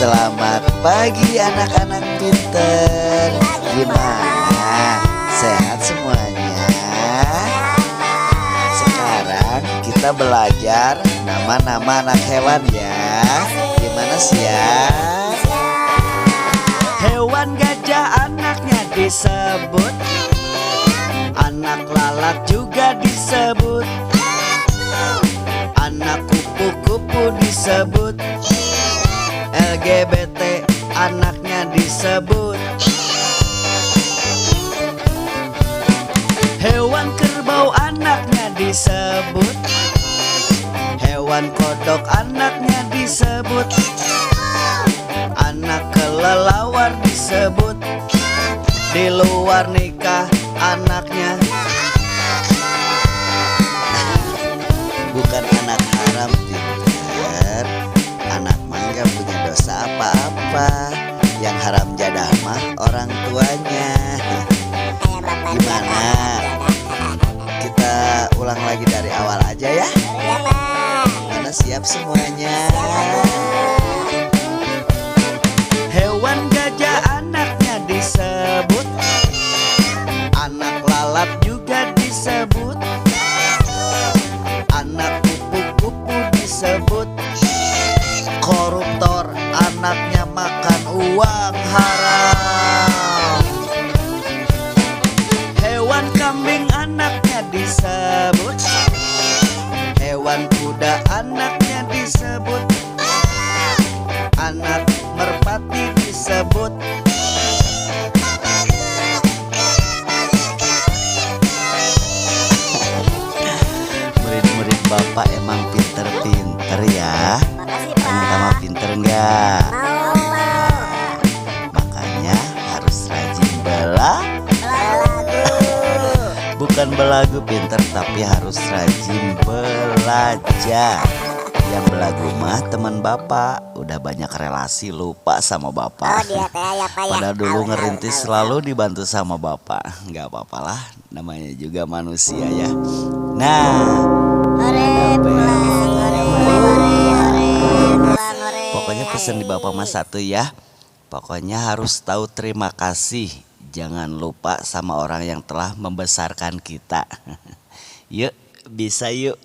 Selamat pagi anak-anak pinter. Gimana? Sehat semuanya? Sekarang kita belajar nama-nama anak hewan ya. Gimana sih ya? Hewan gajah anaknya disebut, anak lalat juga disebut, anak kupu-kupu disebut, LGBT anaknya disebut. Hewan kerbau anaknya disebut, hewan kodok anaknya disebut, anak kelelawar disebut, di luar nikah anaknya bukan anak haram pinter. Anak mangga punya dosa apa-apa, yang haram jadah mah orang tuanya. Gimana? Kita ulang lagi dari awal aja ya. Mana siap semuanya? Hewan gajah anaknya disebut, anak lalat juga disebut, anak kupu-kupu disebut, koruptor anaknya makan uang haram. Hewan kambing anaknya disebut, hewan kuda anaknya disebut, anak merpati disebut. Murid-murid Bapak emang pinter-pinter ya. Sama pinter enggak? Makanya harus rajin bukan belagu pinter, tapi harus rajin belajar. Yang belagu mah teman Bapak, udah banyak relasi lupa sama Bapak. Padahal dulu ngerintis selalu dibantu sama Bapak. Nggak apa-apalah, namanya juga manusia ya. Nah, pokoknya pesan di Bapak mas satu ya. Pokoknya harus tahu terima kasih. Jangan lupa sama orang yang telah membesarkan kita. Yuk, bisa yuk.